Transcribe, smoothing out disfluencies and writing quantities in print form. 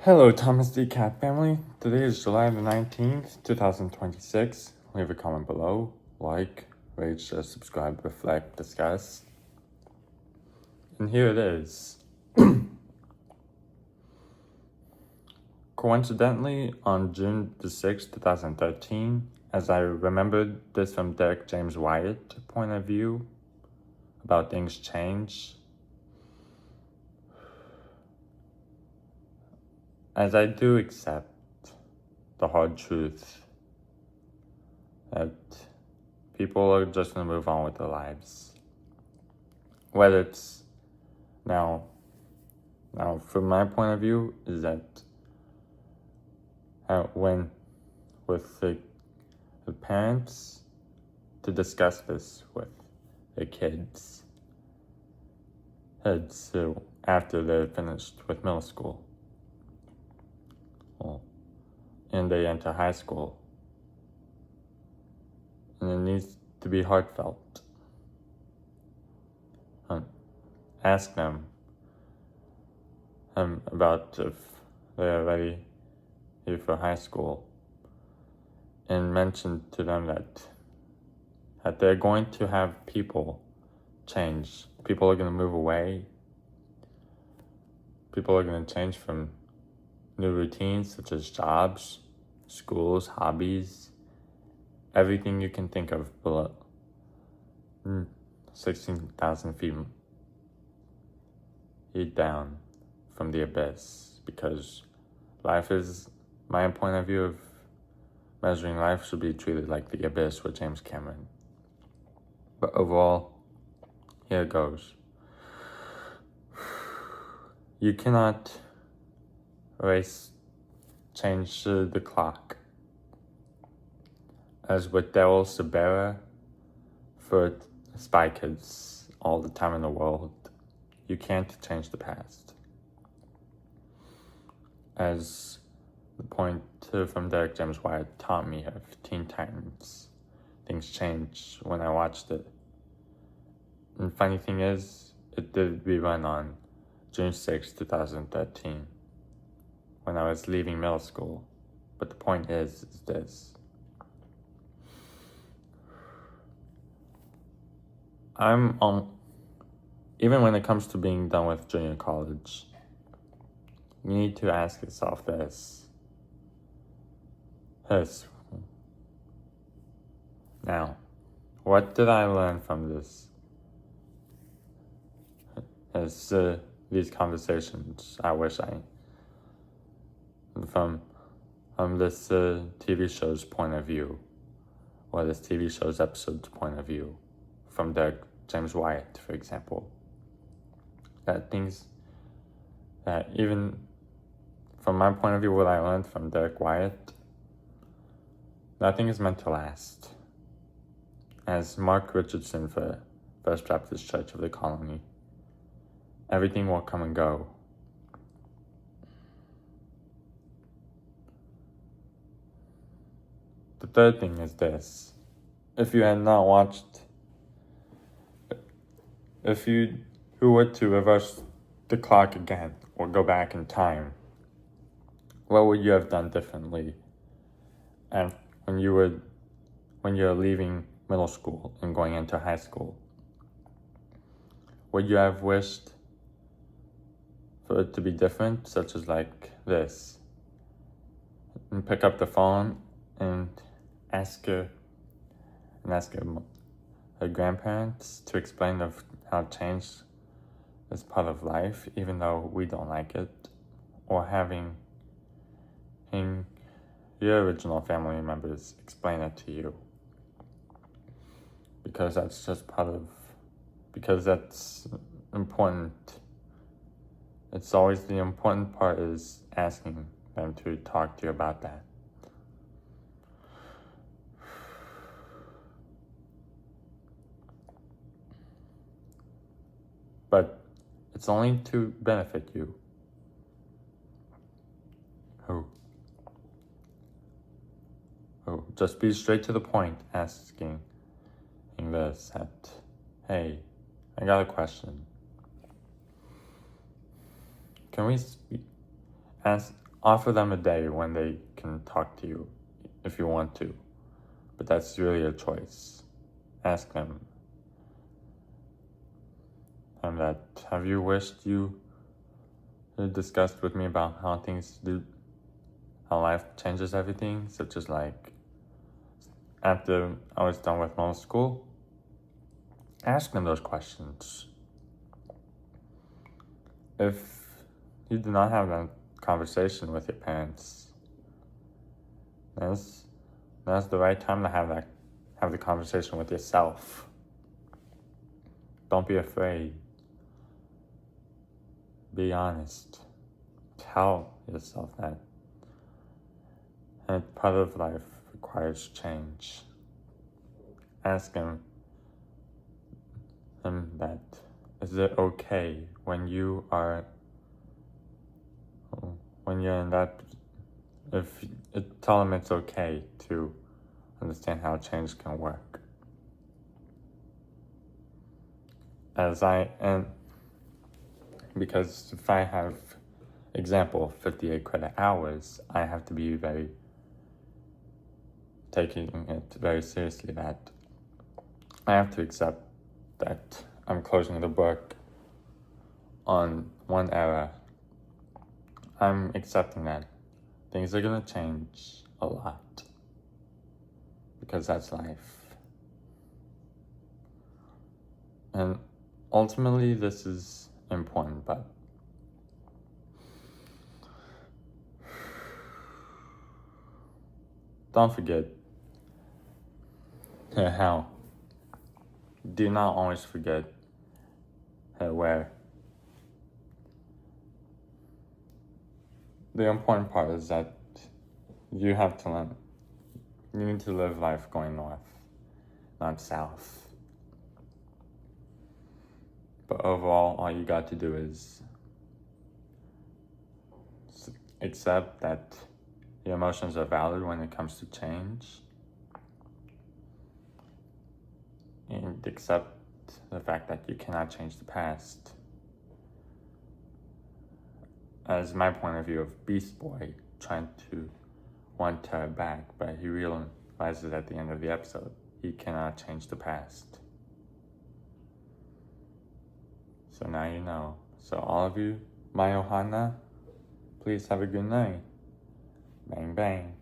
Hello, Thomas D. Cat family. Today is July the 19th, 2026. Leave a comment below. Like, rate, share, subscribe, reflect, discuss. And here it is. Coincidentally, on June the 6th, 2013, as I remembered this from Derek James Wyatt's point of view about things change, as I do accept the hard truth that people are just going to move on with their lives. Whether it's now from my point of view, is that when with the parents to discuss this with the kids so after they're finished with middle school, and they enter high school, and it needs to be heartfelt. Ask them about if they're ready here for high school, and mention to them that they're going to have people change. People are going to move away. People are going to change from new routines such as jobs, schools, hobbies, everything you can think of below 16,000 feet down from the abyss, because life is, my point of view of measuring life should be treated like the abyss with James Cameron. But overall, here it goes. You cannot change the clock. As with Daryl Sabera for Spy Kids all the time in the world, you can't change the past. As the point from Derek James Wyatt taught me of Teen Titans, things changed when I watched it. And funny thing is, it did rerun on June 6, 2013, when I was leaving middle school. But the point is this. Even when it comes to being done with junior college, you need to ask yourself this. Now, what did I learn from this? These conversations, I wish from this TV show's point of view, or this TV show's episode's point of view, from Derek James Wyatt, for example. That things that even from my point of view, what I learned from Derek Wyatt, nothing is meant to last. As Mark Richardson for First Baptist Church of the Colony, everything will come and go. The third thing is this. If you were to reverse the clock again, or go back in time, what would you have done differently? And when you're leaving middle school and going into high school, would you have wished for it to be different, such as like this? And pick up the phone and ask her grandparents to explain of how change is part of life, even though we don't like it, or having your original family members explain it to you, because that's important. It's always the important part is asking them to talk to you about that. But it's only to benefit you. Just be straight to the point, asking this that, hey, I got a question. Can we offer them a day when they can talk to you if you want to. But that's really a choice. Ask them. And that, have you wished you discussed with me about how life changes everything, such as like after I was done with middle school? Ask them those questions. If you do not have that conversation with your parents, that's the right time to have the conversation with yourself. Don't be afraid. Be honest. Tell yourself that. And part of life requires change. Ask him that, is it okay when you're in that, tell him it's okay to understand how change can work. Because if I have, example, 58 credit hours, I have to be taking it very seriously that I have to accept that I'm closing the book on one era. I'm accepting that things are gonna change a lot because that's life. And ultimately this is important, but don't forget how. Do not always forget where. The important part is that you have to learn. You need to live life going north, not south. But overall, all you got to do is accept that your emotions are valid when it comes to change. And accept the fact that you cannot change the past. As my point of view of Beast Boy trying to want her back, but he realizes at the end of the episode he cannot change the past. So now you know. So all of you, my Ohana, please have a good night. Bang bang.